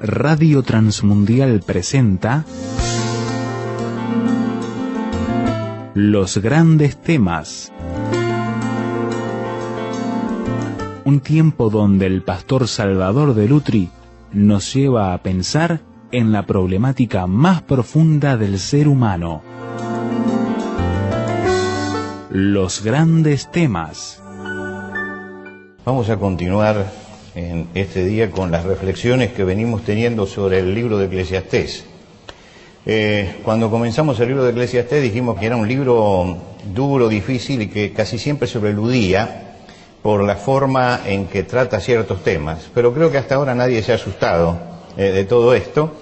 Radio Transmundial presenta Los Grandes Temas. Un tiempo donde el pastor Salvador de Lutri nos lleva a pensar en la problemática más profunda del ser humano. Los Grandes Temas. Vamos a continuar en este día con las reflexiones que venimos teniendo sobre el libro de Eclesiastés. Cuando comenzamos el libro de Eclesiastés dijimos que era un libro duro, difícil y que casi siempre se lo eludía por la forma en que trata ciertos temas. Pero creo que hasta ahora nadie se ha asustado de todo esto,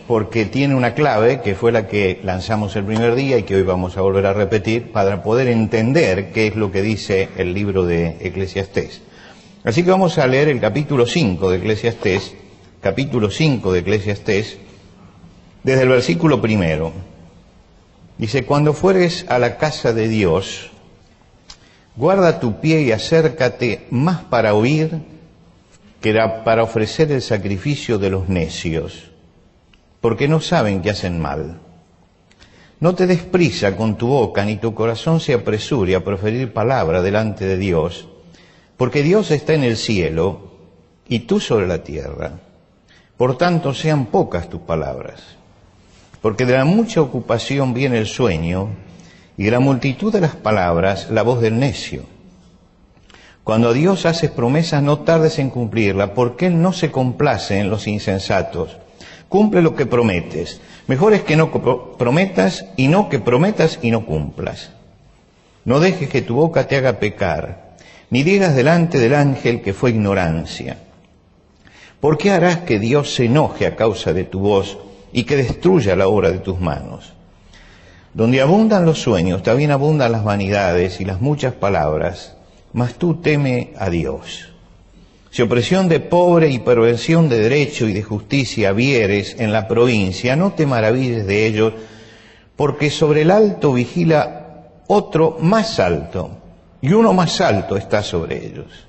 porque tiene una clave que fue la que lanzamos el primer día y que hoy vamos a volver a repetir para poder entender qué es lo que dice el libro de Eclesiastés. Así que vamos a leer el capítulo 5 de Eclesiastés, desde el versículo 1. Dice: cuando fueres a la casa de Dios, guarda tu pie y acércate más para oír que para ofrecer el sacrificio de los necios, porque no saben que hacen mal. No te des prisa con tu boca, ni tu corazón se apresure a proferir palabra delante de Dios, porque Dios está en el cielo y tú sobre la tierra. Por tanto, sean pocas tus palabras, porque de la mucha ocupación viene el sueño, y de la multitud de las palabras la voz del necio. Cuando a Dios haces promesas, no tardes en cumplirla, porque Él no se complace en los insensatos. Cumple lo que prometes. Mejor es que no prometas y no que prometas y no cumplas. No dejes que tu boca te haga pecar, ni digas delante del ángel que fue ignorancia. ¿Por qué harás que Dios se enoje a causa de tu voz y que destruya la obra de tus manos? Donde abundan los sueños, también abundan las vanidades y las muchas palabras, mas tú teme a Dios. Si opresión de pobre y perversión de derecho y de justicia vieres en la provincia, no te maravilles de ellos, porque sobre el alto vigila otro más alto, y uno más alto está sobre ellos.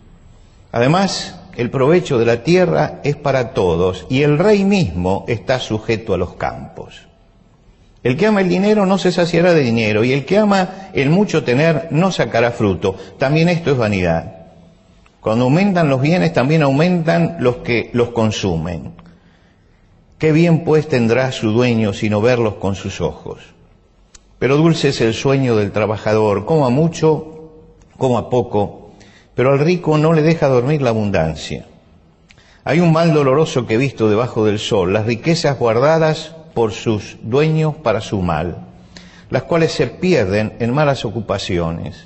Además, el provecho de la tierra es para todos, y el rey mismo está sujeto a los campos. El que ama el dinero no se saciará de dinero, y el que ama el mucho tener no sacará fruto. También esto es vanidad. Cuando aumentan los bienes, también aumentan los que los consumen. Qué bien pues tendrá su dueño sino verlos con sus ojos. Pero dulce es el sueño del trabajador, coma mucho, coma poco, pero al rico no le deja dormir la abundancia. Hay un mal doloroso que he visto debajo del sol, las riquezas guardadas por sus dueños para su mal, las cuales se pierden en malas ocupaciones,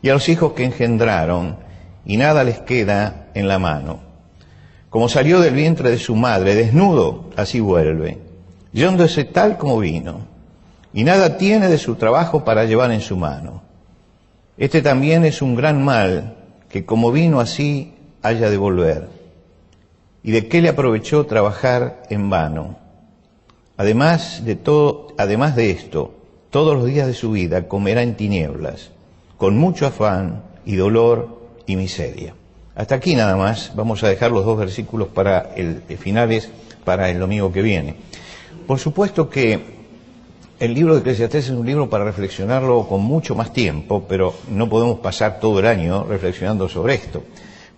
y a los hijos que engendraron, y nada les queda en la mano. Como salió del vientre de su madre, desnudo, así vuelve, yéndose tal como vino, y nada tiene de su trabajo para llevar en su mano. Este también es un gran mal, que como vino así haya de volver. ¿Y de qué le aprovechó trabajar en vano? Además de esto, todos los días de su vida comerá en tinieblas, con mucho afán y dolor y miseria. Hasta aquí nada más. Vamos a dejar los dos versículos para finales para el domingo que viene. Por supuesto que el libro de Eclesiastés es un libro para reflexionarlo con mucho más tiempo, pero no podemos pasar todo el año reflexionando sobre esto.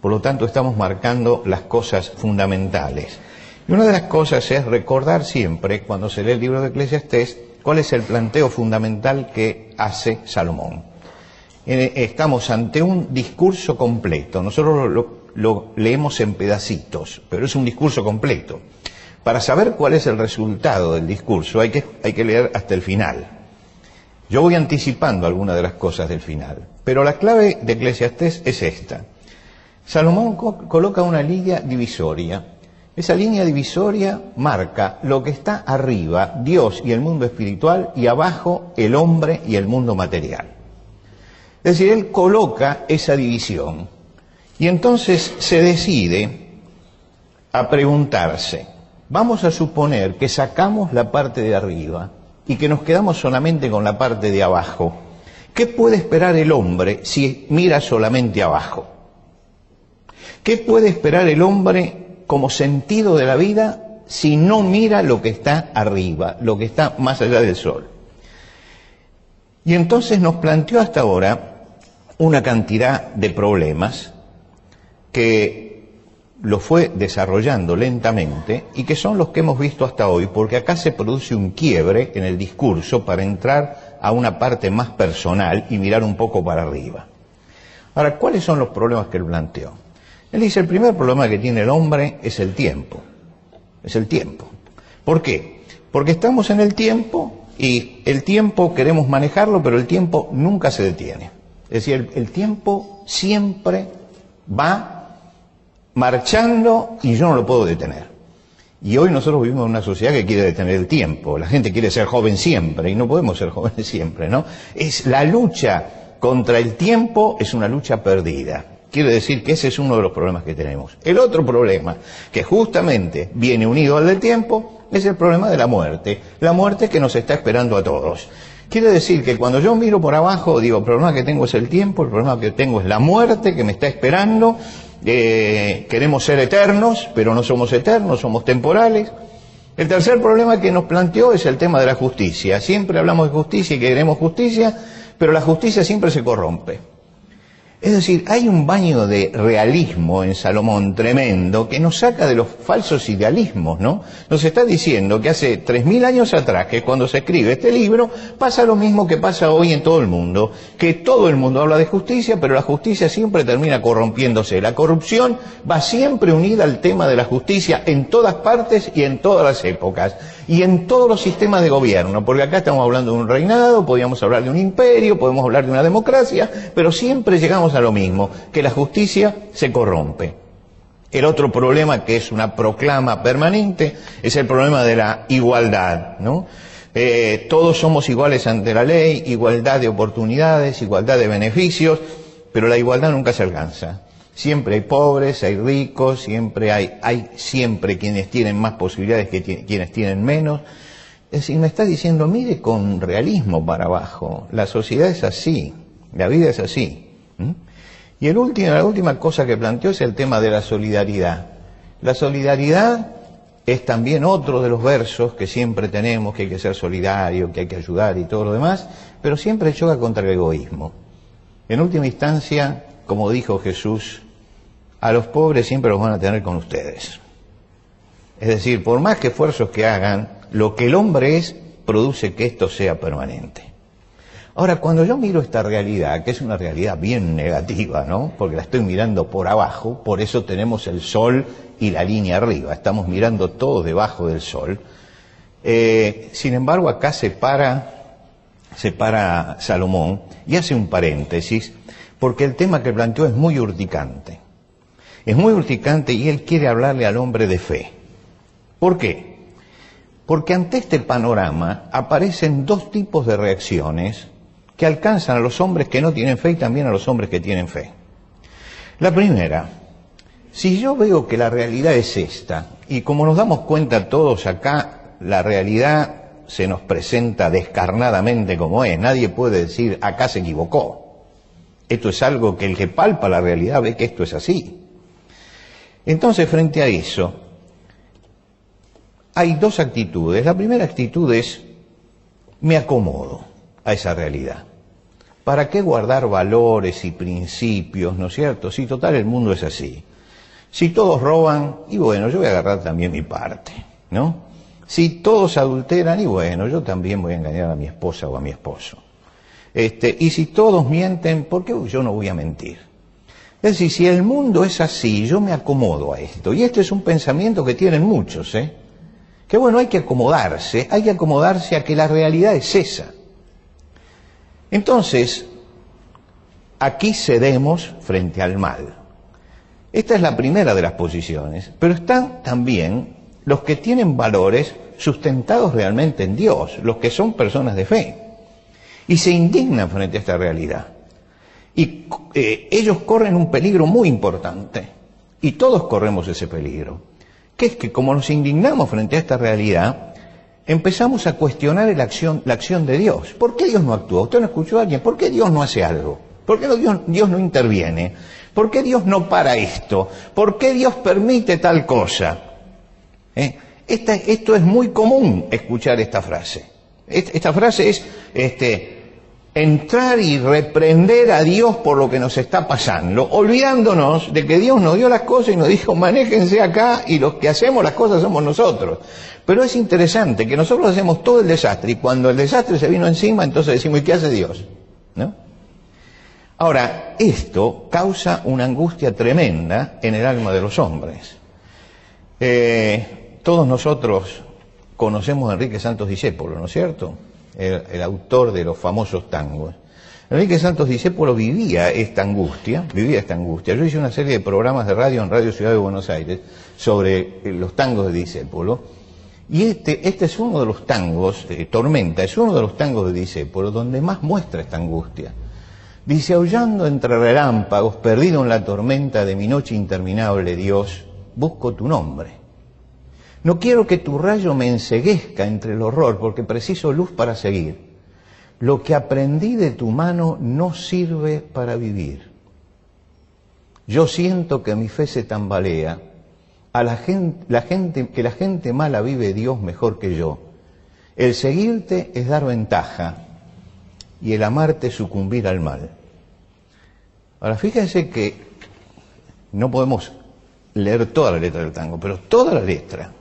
Por lo tanto, estamos marcando las cosas fundamentales. Y una de las cosas es recordar siempre, cuando se lee el libro de Eclesiastés, cuál es el planteo fundamental que hace Salomón. Estamos ante un discurso completo. Nosotros lo leemos en pedacitos, pero es un discurso completo. Para saber cuál es el resultado del discurso hay que leer hasta el final. Yo voy anticipando algunas de las cosas del final, pero la clave de Eclesiastés es esta. Salomón coloca una línea divisoria. Esa línea divisoria marca lo que está arriba, Dios y el mundo espiritual, y abajo el hombre y el mundo material. Es decir, él coloca esa división y entonces se decide a preguntarse, vamos a suponer que sacamos la parte de arriba y que nos quedamos solamente con la parte de abajo. ¿Qué puede esperar el hombre si mira solamente abajo? ¿Qué puede esperar el hombre como sentido de la vida si no mira lo que está arriba, lo que está más allá del sol. Y entonces nos planteó hasta ahora una cantidad de problemas que lo fue desarrollando lentamente y que son los que hemos visto hasta hoy, porque acá se produce un quiebre en el discurso para entrar a una parte más personal y mirar un poco para arriba. Ahora, ¿cuáles son los problemas que él planteó? Él dice, el primer problema que tiene el hombre es el tiempo. Es el tiempo. ¿Por qué? Porque estamos en el tiempo y el tiempo queremos manejarlo, pero el tiempo nunca se detiene. Es decir, el tiempo siempre va marchando y yo no lo puedo detener. Y hoy nosotros vivimos en una sociedad que quiere detener el tiempo. La gente quiere ser joven siempre y no podemos ser jóvenes siempre, ¿no? Es la lucha contra el tiempo, es una lucha perdida. Quiere decir que ese es uno de los problemas que tenemos. El otro problema, que justamente viene unido al del tiempo, es el problema de la muerte. La muerte que nos está esperando a todos. Quiere decir que cuando yo miro por abajo, digo, el problema que tengo es el tiempo, el problema que tengo es la muerte que me está esperando. Queremos ser eternos, pero no somos eternos, somos temporales. El tercer problema que nos planteó es el tema de la justicia. Siempre hablamos de justicia y queremos justicia, pero la justicia siempre se corrompe. Es decir, hay un baño de realismo en Salomón tremendo que nos saca de los falsos idealismos, ¿no? Nos está diciendo que hace 3000 años atrás, que cuando se escribe este libro, pasa lo mismo que pasa hoy en todo el mundo, que todo el mundo habla de justicia, pero la justicia siempre termina corrompiéndose. La corrupción va siempre unida al tema de la justicia en todas partes y en todas las épocas, y en todos los sistemas de gobierno, porque acá estamos hablando de un reinado, podríamos hablar de un imperio, podemos hablar de una democracia, pero siempre llegamos a lo mismo, que la justicia se corrompe. El otro problema, que es una proclama permanente, es el problema de la igualdad, ¿no? Todos somos iguales ante la ley, igualdad de oportunidades, igualdad de beneficios, pero la igualdad nunca se alcanza. Siempre hay pobres, hay ricos, siempre hay siempre quienes tienen más posibilidades que quienes tienen menos. Es decir, me está diciendo, mire con realismo para abajo, la sociedad es así, la vida es así. Y la última cosa que planteó es el tema de la solidaridad. La solidaridad es también otro de los versos que siempre tenemos, que hay que ser solidario, que hay que ayudar y todo lo demás, pero siempre choca contra el egoísmo. En última instancia, como dijo Jesús, a los pobres siempre los van a tener con ustedes. Es decir, por más que esfuerzos que hagan, lo que el hombre es, produce que esto sea permanente. Ahora, cuando yo miro esta realidad, que es una realidad bien negativa, ¿no? Porque la estoy mirando por abajo, por eso tenemos el sol y la línea arriba, estamos mirando todos debajo del sol. Sin embargo, acá se para Salomón y hace un paréntesis, porque el tema que planteó es muy urticante. Es muy urticante y él quiere hablarle al hombre de fe. ¿Por qué? Porque ante este panorama aparecen dos tipos de reacciones que alcanzan a los hombres que no tienen fe y también a los hombres que tienen fe. La primera, si yo veo que la realidad es esta, y como nos damos cuenta todos acá, la realidad se nos presenta descarnadamente como es, nadie puede decir acá se equivocó. Esto es algo que el que palpa la realidad ve que esto es así. Entonces, frente a eso, hay dos actitudes. La primera actitud es, me acomodo a esa realidad. ¿Para qué guardar valores y principios, no es cierto? Si total el mundo es así. Si todos roban, y bueno, yo voy a agarrar también mi parte, ¿no? Si todos adulteran, y bueno, yo también voy a engañar a mi esposa o a mi esposo. Y si todos mienten, ¿por qué yo no voy a mentir? Es decir, si el mundo es así, yo me acomodo a esto. Y este es un pensamiento que tienen muchos, que bueno, hay que acomodarse a que la realidad es esa. Entonces, aquí cedemos frente al mal. Esta es la primera de las posiciones, pero están también los que tienen valores sustentados realmente en Dios, los que son personas de fe, y se indignan frente a esta realidad. Y ellos corren un peligro muy importante, y todos corremos ese peligro, que es que como nos indignamos frente a esta realidad, empezamos a cuestionar la acción de Dios. ¿Por qué Dios no actúa? ¿Usted no escuchó a alguien? ¿Por qué Dios no hace algo? ¿Por qué Dios no interviene? ¿Por qué Dios no para esto? ¿Por qué Dios permite tal cosa? Esto es muy común escuchar esta frase. Esta frase es entrar y reprender a Dios por lo que nos está pasando, olvidándonos de que Dios nos dio las cosas y nos dijo, manéjense acá, y los que hacemos las cosas somos nosotros. Pero es interesante que nosotros hacemos todo el desastre, y cuando el desastre se vino encima, entonces decimos, ¿y qué hace Dios? ¿No? Ahora, esto causa una angustia tremenda en el alma de los hombres. Todos nosotros conocemos a Enrique Santos Discépolo, ¿no es cierto? El autor de los famosos tangos. Enrique Santos Discépolo vivía esta angustia. Yo hice una serie de programas de radio en Radio Ciudad de Buenos Aires sobre los tangos de Discépolo, y este es uno de los tangos, Tormenta, es uno de los tangos de Discépolo donde más muestra esta angustia. Dice, aullando entre relámpagos, perdido en la tormenta de mi noche interminable, Dios, busco tu nombre. No quiero que tu rayo me enceguezca entre el horror, porque preciso luz para seguir. Lo que aprendí de tu mano no sirve para vivir. Yo siento que mi fe se tambalea, que la gente mala vive Dios mejor que yo. El seguirte es dar ventaja, y el amarte sucumbir al mal. Ahora, fíjense que no podemos leer toda la letra del tango, pero toda la letra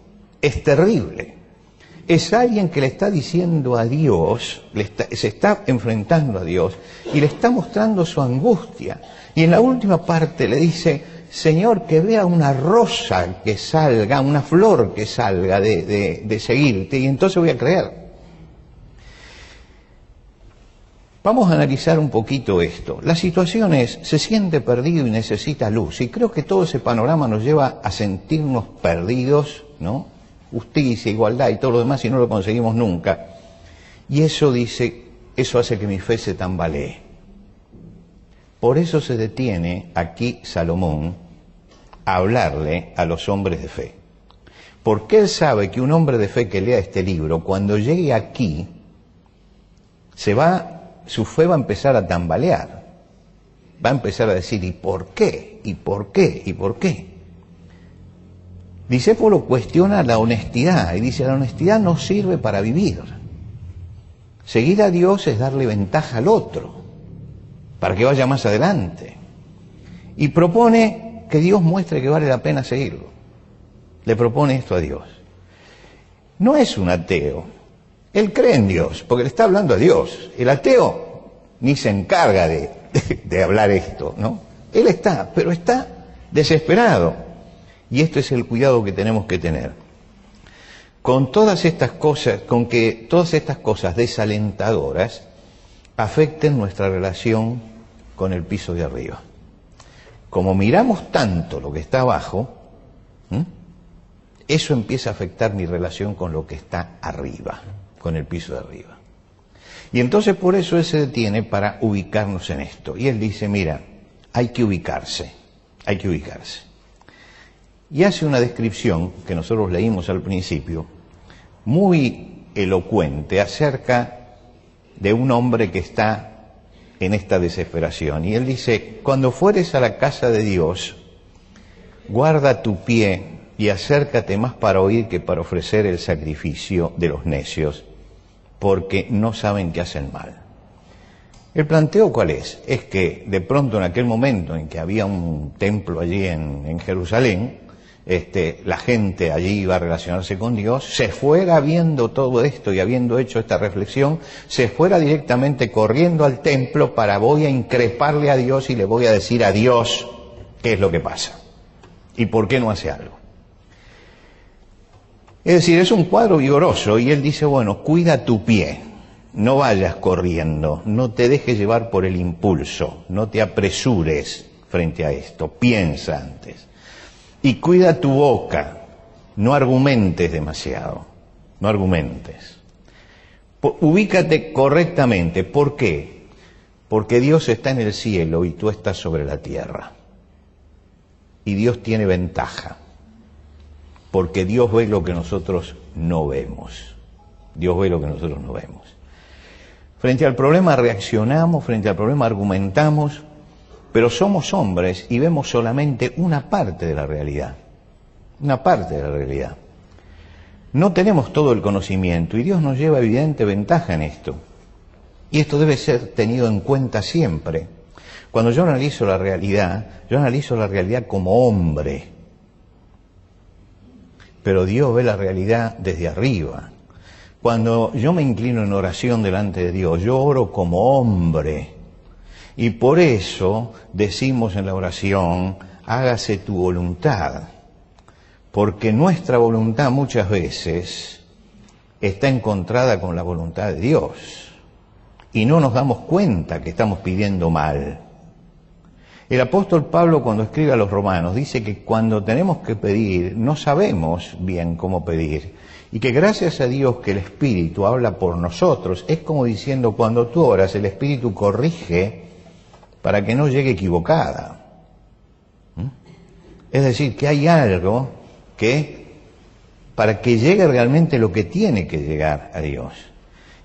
es terrible. Es alguien que le está diciendo a Dios, se está enfrentando a Dios y le está mostrando su angustia. Y en la última parte le dice, Señor, que vea una rosa que salga, una flor que salga de seguirte, y entonces voy a creer. Vamos a analizar un poquito esto. La situación es, se siente perdido y necesita luz. Y creo que todo ese panorama nos lleva a sentirnos perdidos, ¿no? Justicia, igualdad y todo lo demás, y no lo conseguimos nunca. Y eso hace que mi fe se tambalee. Por eso se detiene aquí Salomón a hablarle a los hombres de fe. Porque él sabe que un hombre de fe que lea este libro, cuando llegue aquí, su fe va a empezar a tambalear. Va a empezar a decir, ¿y por qué? ¿Y por qué? ¿Y por qué? Discépolo cuestiona la honestidad y dice, la honestidad no sirve para vivir. Seguir a Dios es darle ventaja al otro, para que vaya más adelante. Y propone que Dios muestre que vale la pena seguirlo. Le propone esto a Dios. No es un ateo. Él cree en Dios, porque le está hablando a Dios. El ateo ni se encarga de hablar esto, ¿no? Él pero está desesperado. Y esto es el cuidado que tenemos que tener. Con que todas estas cosas desalentadoras afecten nuestra relación con el piso de arriba. Como miramos tanto lo que está abajo, eso empieza a afectar mi relación con lo que está arriba, con el piso de arriba. Y entonces por eso él se detiene para ubicarnos en esto. Y él dice, mira, hay que ubicarse. Y hace una descripción que nosotros leímos al principio, muy elocuente, acerca de un hombre que está en esta desesperación. Y él dice, cuando fueres a la casa de Dios, guarda tu pie y acércate más para oír que para ofrecer el sacrificio de los necios, porque no saben que hacen mal. El planteo, ¿cuál es? Es que de pronto en aquel momento en que había un templo allí en Jerusalén, la gente allí iba a relacionarse con Dios, se fuera viendo todo esto y habiendo hecho esta reflexión, se fuera directamente corriendo al templo para voy a increparle a Dios y le voy a decir a Dios qué es lo que pasa y por qué no hace algo. Es decir, es un cuadro vigoroso y él dice, bueno, cuida tu pie, no vayas corriendo, no te dejes llevar por el impulso, no te apresures frente a esto, piensa antes. Y cuida tu boca, no argumentes demasiado, no argumentes. Ubícate correctamente. ¿Por qué? Porque Dios está en el cielo y tú estás sobre la tierra. Y Dios tiene ventaja, porque Dios ve lo que nosotros no vemos. Dios ve lo que nosotros no vemos. Frente al problema reaccionamos, frente al problema argumentamos, pero somos hombres y vemos solamente una parte de la realidad. Una parte de la realidad. no tenemos todo el conocimiento y Dios nos lleva evidente ventaja en esto. Y esto debe ser tenido en cuenta siempre. Cuando yo analizo la realidad como hombre. Pero Dios ve la realidad desde arriba. Cuando yo me inclino en oración delante de Dios, yo oro como hombre. Y por eso decimos en la oración, hágase tu voluntad. Porque nuestra voluntad muchas veces está encontrada con la voluntad de Dios. Y no nos damos cuenta que estamos pidiendo mal. El apóstol Pablo, cuando escribe a los romanos, dice que cuando tenemos que pedir, no sabemos bien cómo pedir. Y que gracias a Dios que el Espíritu habla por nosotros, es como diciendo, cuando tú oras, el Espíritu corrige para que no llegue equivocada. Es decir, que hay algo que, para que llegue realmente lo que tiene que llegar a Dios.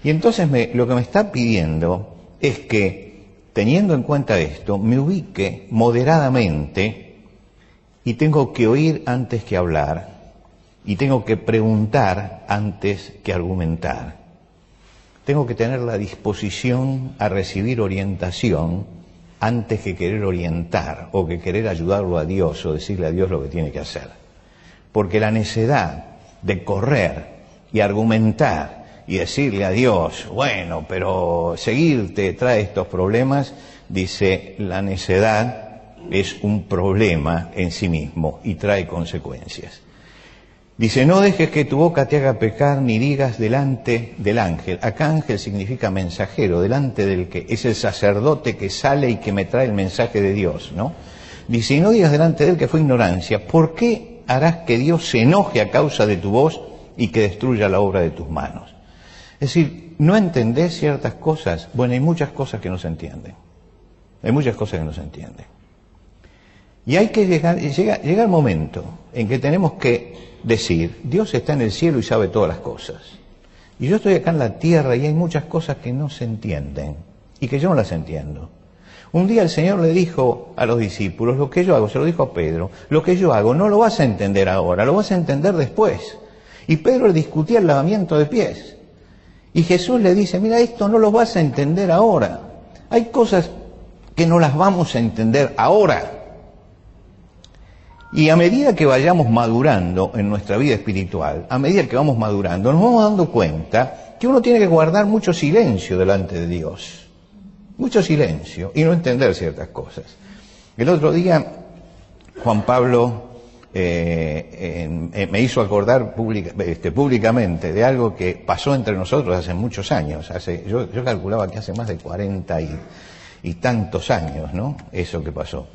Y entonces lo que me está pidiendo es que, teniendo en cuenta esto, me ubique moderadamente y tengo que oír antes que hablar y tengo que preguntar antes que argumentar. Tengo que tener la disposición a recibir orientación antes que querer orientar o que querer ayudarlo a Dios o decirle a Dios lo que tiene que hacer. Porque la necedad de correr y argumentar y decirle a Dios, bueno, pero seguirte trae estos problemas, dice, la necedad es un problema en sí mismo y trae consecuencias. Dice, no dejes que tu boca te haga pecar ni digas delante del ángel. Acá ángel significa mensajero, delante del que es el sacerdote que sale y que me trae el mensaje de Dios, ¿no? Dice, y no digas delante de él que fue ignorancia. ¿Por qué harás que Dios se enoje a causa de tu voz y que destruya la obra de tus manos? Es decir, ¿no entendés ciertas cosas? Bueno, hay muchas cosas que no se entienden. Hay muchas cosas que no se entienden. Y hay que llega el momento en que tenemos que decir, Dios está en el cielo y sabe todas las cosas. Y yo estoy acá en la tierra y hay muchas cosas que no se entienden y que yo no las entiendo. Un día el Señor le dijo a los discípulos, lo que yo hago, se lo dijo a Pedro, lo que yo hago no lo vas a entender ahora, lo vas a entender después. Y Pedro le discutía el lavamiento de pies. Y Jesús le dice, mira, esto no lo vas a entender ahora. Hay cosas que no las vamos a entender ahora. Y a medida que vayamos madurando en nuestra vida espiritual, a medida que vamos madurando, nos vamos dando cuenta que uno tiene que guardar mucho silencio delante de Dios. Mucho silencio y no entender ciertas cosas. El otro día, Juan Pablo me hizo acordar públicamente de algo que pasó entre nosotros hace muchos años. Yo calculaba que hace más de 40 y tantos años, ¿no? Eso que pasó.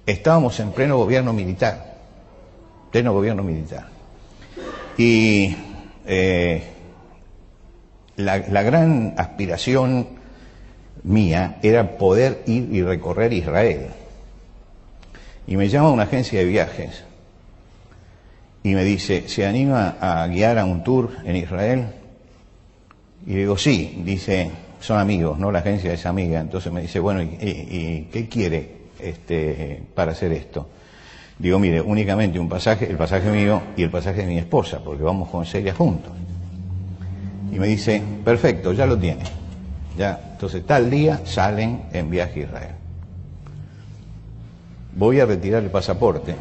Estábamos en pleno gobierno militar. Y la gran aspiración mía era poder ir y recorrer Israel. Y me llama una agencia de viajes y me dice, ¿se anima a guiar a un tour en Israel? Y le digo, sí. Dice, son amigos, ¿no? La agencia es amiga. Entonces me dice, bueno, ¿y qué quiere para hacer esto? Digo, mire, únicamente un pasaje, el pasaje mío y el pasaje de mi esposa, porque vamos con Celia juntos. Y me dice, perfecto, ya lo tiene. Ya, entonces tal día salen en viaje a Israel. Voy a retirar el pasaporte.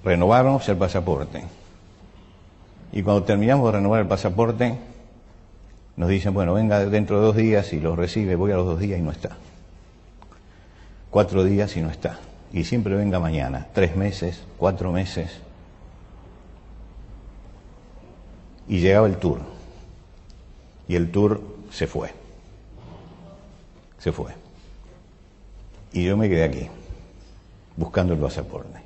Renovamos el pasaporte. Y cuando terminamos de renovar el pasaporte, nos dicen, bueno, venga dentro de 2 días y lo recibe. Voy a los 2 días y no está. 4 días y no está. Y siempre venga mañana. 3 meses, 4 meses. Y llegaba el tour. Y el tour se fue. Se fue. Y yo me quedé aquí, buscando el pasaporte.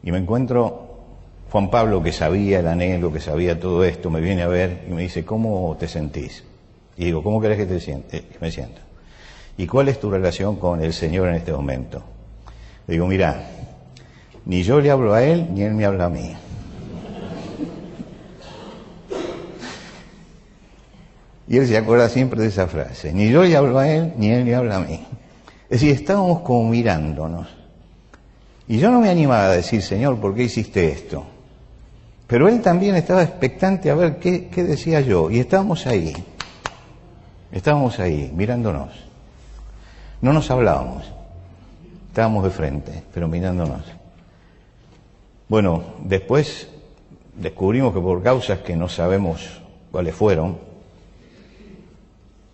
Y me encuentro Juan Pablo, que sabía el anhelo, que sabía todo esto, me viene a ver y me dice, ¿cómo te sentís? Y digo, ¿cómo querés que me sienta? ¿Y cuál es tu relación con el Señor en este momento? Le digo, mirá, ni yo le hablo a Él, ni Él me habla a mí. Y él se acuerda siempre de esa frase, ni yo le hablo a Él, ni Él me habla a mí. Es decir, estábamos como mirándonos. Y yo no me animaba a decir, Señor, ¿por qué hiciste esto? Pero él también estaba expectante a ver qué decía yo. Y estábamos ahí, mirándonos. No nos hablábamos, estábamos de frente, pero mirándonos. Bueno, después descubrimos que por causas que no sabemos cuáles fueron,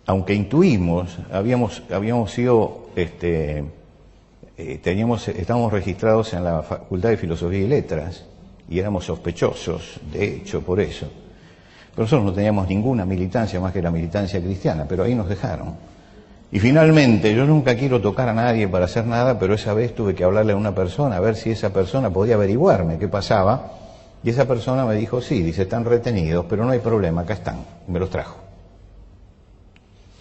aunque intuimos, habíamos sido, estábamos registrados en la Facultad de Filosofía y Letras y éramos sospechosos, de hecho, por eso. Pero nosotros no teníamos ninguna militancia más que la militancia cristiana, pero ahí nos dejaron. Y finalmente, yo nunca quiero tocar a nadie para hacer nada, pero esa vez tuve que hablarle a una persona, a ver si esa persona podía averiguarme qué pasaba. Y esa persona me dijo, sí, dice, están retenidos, pero no hay problema, acá están. Y me los trajo.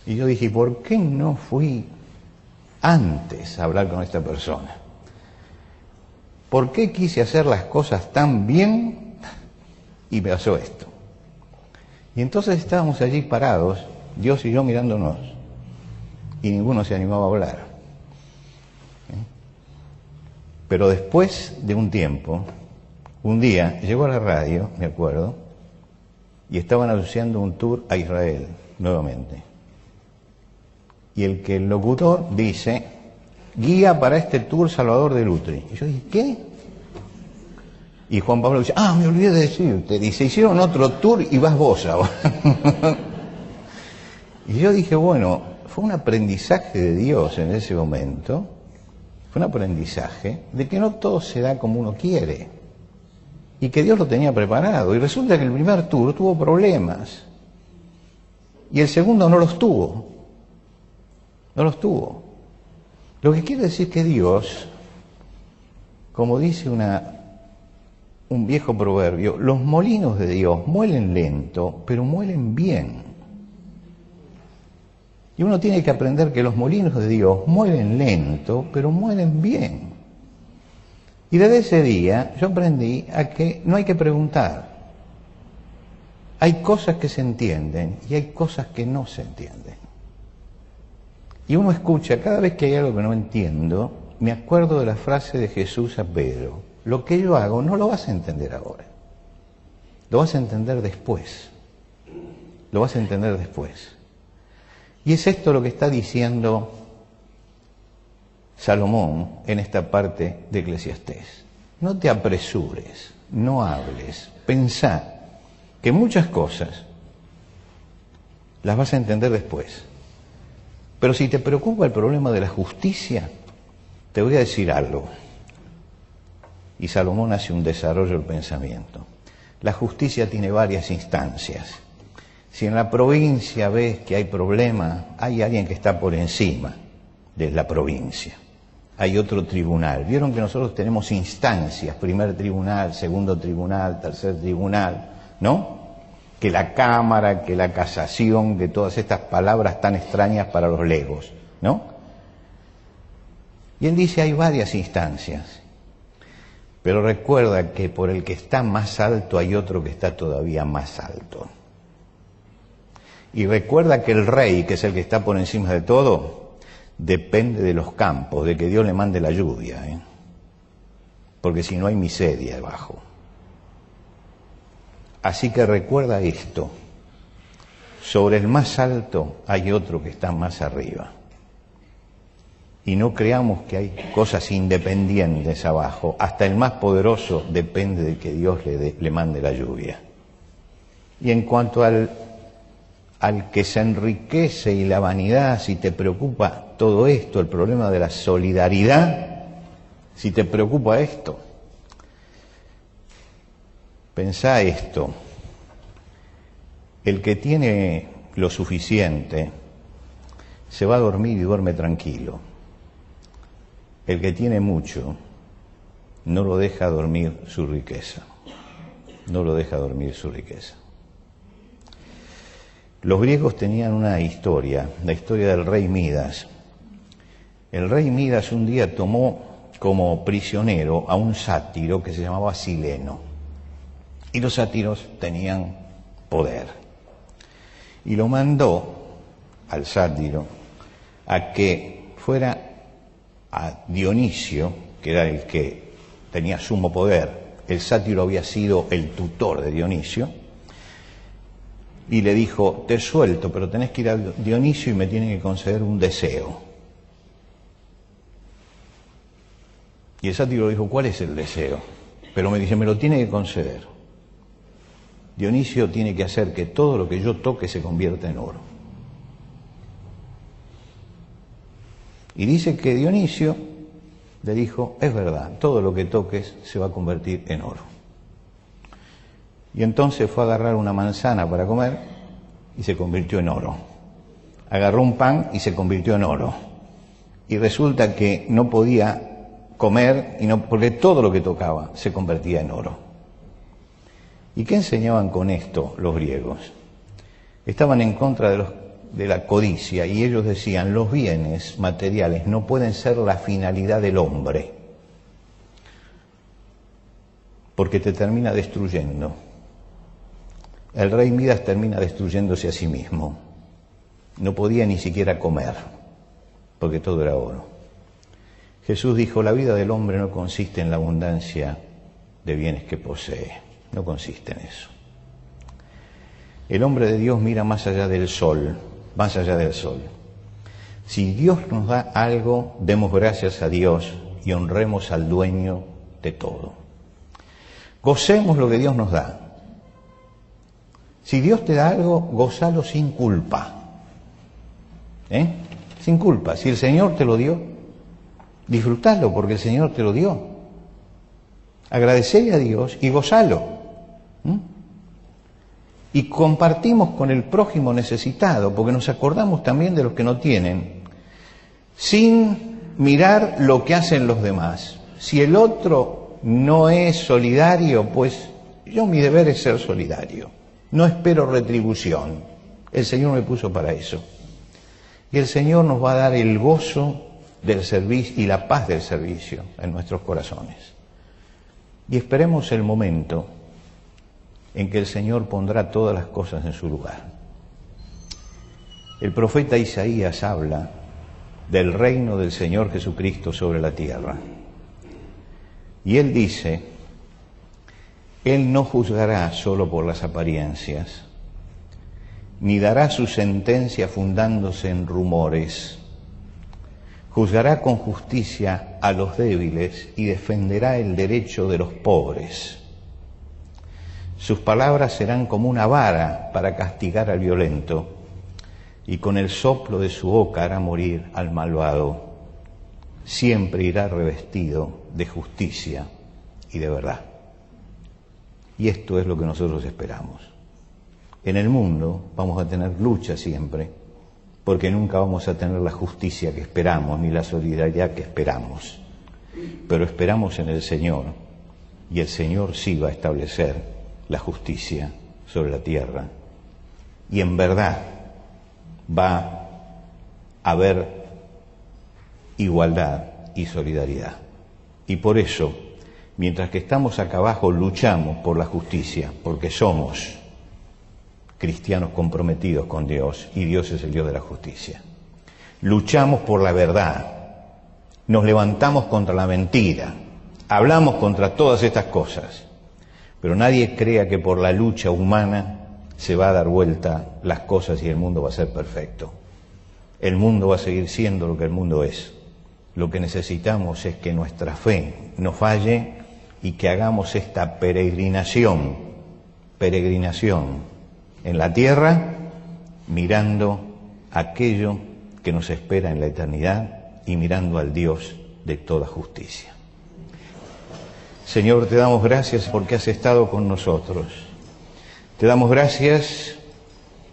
Y yo dije, ¿por qué no fui antes a hablar con esta persona? ¿Por qué quise hacer las cosas tan bien y me pasó esto? Y entonces estábamos allí parados, Dios y yo mirándonos, y ninguno se animaba a hablar. Pero después de un tiempo, un día llegó a la radio, me acuerdo, y estaban anunciando un tour a Israel, nuevamente. Y el locutor dice, guía para este tour Salvador de Lutri. Y yo dije, ¿qué? Y Juan Pablo dice, me olvidé de decirte. Dice, hicieron otro tour y vas vos ahora. Y yo dije, bueno, fue un aprendizaje de Dios en ese momento. Fue un aprendizaje de que no todo se da como uno quiere. Y que Dios lo tenía preparado. Y resulta que el primer tour tuvo problemas. Y el segundo no los tuvo. No los tuvo. Lo que quiere decir que Dios, como dice un viejo proverbio, los molinos de Dios muelen lento, pero muelen bien. Y uno tiene que aprender que los molinos de Dios muelen lento, pero muelen bien. Y desde ese día yo aprendí a que no hay que preguntar. Hay cosas que se entienden y hay cosas que no se entienden. Y uno escucha, cada vez que hay algo que no entiendo, me acuerdo de la frase de Jesús a Pedro, lo que yo hago no lo vas a entender ahora, lo vas a entender después, lo vas a entender después. Y es esto lo que está diciendo Salomón en esta parte de Eclesiastés. No te apresures, no hables, pensá que muchas cosas las vas a entender después. Pero si te preocupa el problema de la justicia, te voy a decir algo. Y Salomón hace un desarrollo del pensamiento. La justicia tiene varias instancias. Si en la provincia ves que hay problema, hay alguien que está por encima de la provincia. Hay otro tribunal. Vieron que nosotros tenemos instancias, primer tribunal, segundo tribunal, tercer tribunal, ¿no? Que la Cámara, que la Casación, que todas estas palabras tan extrañas para los legos, ¿no? Y él dice, hay varias instancias, pero recuerda que por el que está más alto hay otro que está todavía más alto. Y recuerda que el rey, que es el que está por encima de todo, depende de los campos, de que Dios le mande la lluvia, porque si no hay miseria debajo. Así que recuerda esto, sobre el más alto hay otro que está más arriba. Y no creamos que hay cosas independientes abajo, hasta el más poderoso depende de que Dios le mande la lluvia. Y en cuanto al que se enriquece y la vanidad, si te preocupa todo esto, el problema de la solidaridad, si te preocupa esto, pensá esto, el que tiene lo suficiente se va a dormir y duerme tranquilo. El que tiene mucho no lo deja dormir su riqueza, no lo deja dormir su riqueza. Los griegos tenían una historia, la historia del rey Midas. El rey Midas un día tomó como prisionero a un sátiro que se llamaba Sileno. Y los sátiros tenían poder. Y lo mandó al sátiro a que fuera a Dionisio, que era el que tenía sumo poder, el sátiro había sido el tutor de Dionisio, y le dijo: te suelto, pero tenés que ir a Dionisio y me tienen que conceder un deseo. Y el sátiro dijo: ¿cuál es el deseo? Pero me dice: me lo tiene que conceder. Dionisio tiene que hacer que todo lo que yo toque se convierta en oro. Y dice que Dionisio le dijo: es verdad, todo lo que toques se va a convertir en oro. Y entonces fue a agarrar una manzana para comer y se convirtió en oro. Agarró un pan y se convirtió en oro. Y resulta que no podía comer porque todo lo que tocaba se convertía en oro. ¿Y qué enseñaban con esto los griegos? Estaban en contra de la codicia, y ellos decían: los bienes materiales no pueden ser la finalidad del hombre, porque te termina destruyendo. El rey Midas termina destruyéndose a sí mismo. No podía ni siquiera comer, porque todo era oro. Jesús dijo: la vida del hombre no consiste en la abundancia de bienes que posee, no consiste en eso. El hombre de Dios mira más allá del sol, más allá del sol. Si Dios nos da algo, demos gracias a Dios y honremos al dueño de todo. Gocemos lo que Dios nos da. Si Dios te da algo, gozalo sin culpa. Sin culpa. Si el Señor te lo dio, disfrutalo porque el Señor te lo dio. Agradecele a Dios y gozalo. Y compartimos con el prójimo necesitado, porque nos acordamos también de los que no tienen, sin mirar lo que hacen los demás. Si el otro no es solidario, pues mi deber es ser solidario. No espero retribución. El Señor me puso para eso. Y el Señor nos va a dar el gozo del servicio y la paz del servicio en nuestros corazones. Y esperemos el momento en que el Señor pondrá todas las cosas en su lugar. El profeta Isaías habla del reino del Señor Jesucristo sobre la tierra. Y él dice: Él no juzgará solo por las apariencias, ni dará su sentencia fundándose en rumores. Juzgará con justicia a los débiles y defenderá el derecho de los pobres. Sus palabras serán como una vara para castigar al violento, y con el soplo de su boca hará morir al malvado. Siempre irá revestido de justicia y de verdad. Y esto es lo que nosotros esperamos. En el mundo vamos a tener lucha siempre, porque nunca vamos a tener la justicia que esperamos, ni la solidaridad que esperamos. Pero esperamos en el Señor, y el Señor sí va a establecer la justicia sobre la tierra. Y en verdad va a haber igualdad y solidaridad. Y por eso, mientras que estamos acá abajo, luchamos por la justicia, porque somos cristianos comprometidos con Dios, y Dios es el Dios de la justicia. Luchamos por la verdad, nos levantamos contra la mentira, hablamos contra todas estas cosas, pero nadie crea que por la lucha humana se va a dar vuelta las cosas y el mundo va a ser perfecto. El mundo va a seguir siendo lo que el mundo es. Lo que necesitamos es que nuestra fe no falle y que hagamos esta peregrinación en la tierra, mirando aquello que nos espera en la eternidad y mirando al Dios de toda justicia. Señor, te damos gracias porque has estado con nosotros. Te damos gracias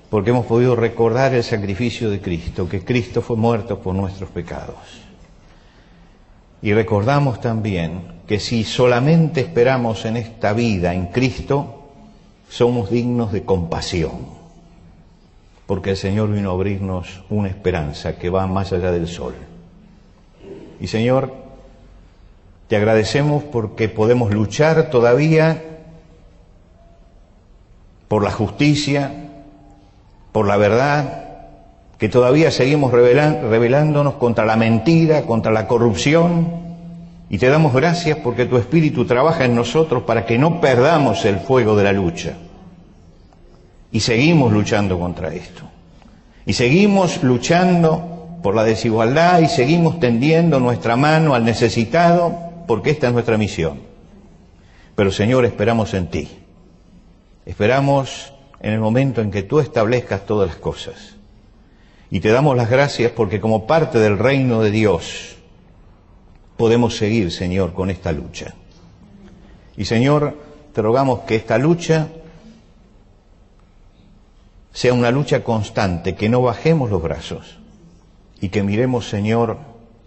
porque hemos podido recordar el sacrificio de Cristo, que Cristo fue muerto por nuestros pecados. Y recordamos también que si solamente esperamos en esta vida, en Cristo, somos dignos de compasión, porque el Señor vino a abrirnos una esperanza que va más allá del sol. Y Señor, te agradecemos porque podemos luchar todavía por la justicia, por la verdad, que todavía seguimos rebelándonos contra la mentira, contra la corrupción, Y te damos gracias porque tu Espíritu trabaja en nosotros para que no perdamos el fuego de la lucha. Y seguimos luchando contra esto. Y seguimos luchando por la desigualdad y seguimos tendiendo nuestra mano al necesitado porque esta es nuestra misión. Pero Señor, esperamos en ti. Esperamos en el momento en que tú establezcas todas las cosas. Y te damos las gracias porque como parte del reino de Dios podemos seguir, Señor, con esta lucha. Y Señor, te rogamos que esta lucha sea una lucha constante, que no bajemos los brazos y que miremos, Señor,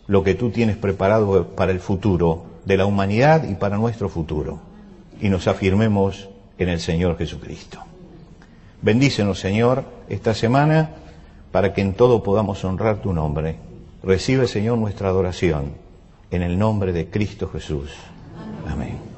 lo que tú tienes preparado para el futuro de la humanidad y para nuestro futuro. Y nos afirmemos en el Señor Jesucristo. Bendícenos, Señor, esta semana para que en todo podamos honrar tu nombre. Recibe, Señor, nuestra adoración en el nombre de Cristo Jesús. Amén.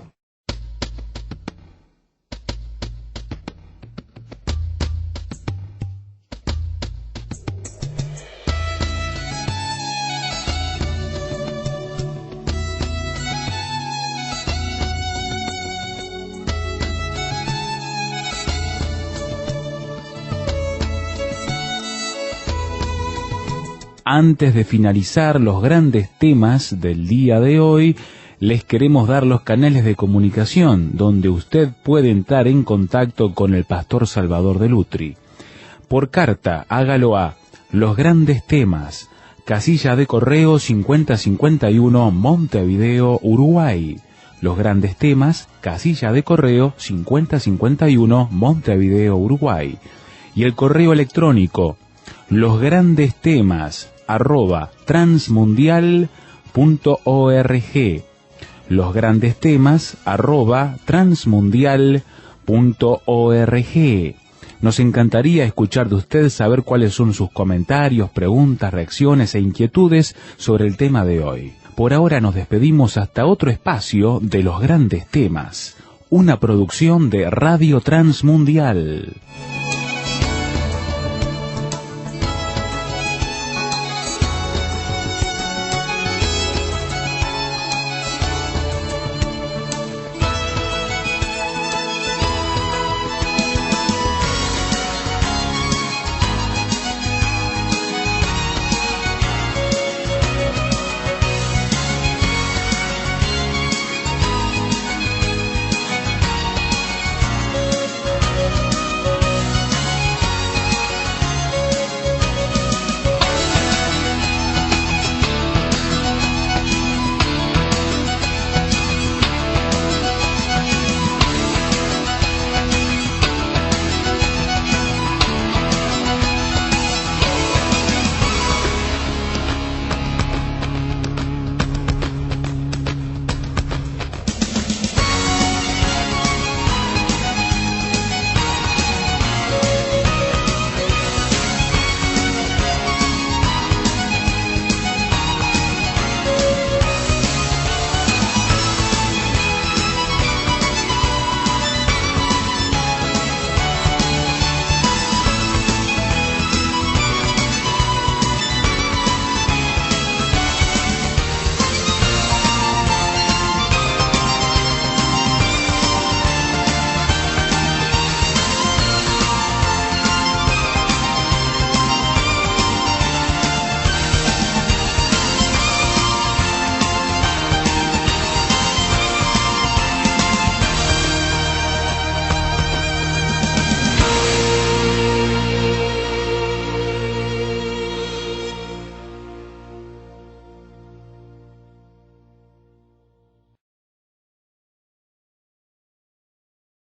Antes de finalizar los grandes temas del día de hoy, les queremos dar los canales de comunicación donde usted puede entrar en contacto con el pastor Salvador de Lutri. Por carta, hágalo a Los Grandes Temas, casilla de correo 5051, Montevideo, Uruguay. Los Grandes Temas, casilla de correo 5051, Montevideo, Uruguay. Y el correo electrónico losgrandestemas@transmundial.org. losgrandestemas@transmundial.org. Nos encantaría escuchar de usted, saber cuáles son sus comentarios, preguntas, reacciones e inquietudes sobre el tema de hoy. Por ahora nos despedimos hasta otro espacio de Los Grandes Temas, una producción de Radio Transmundial.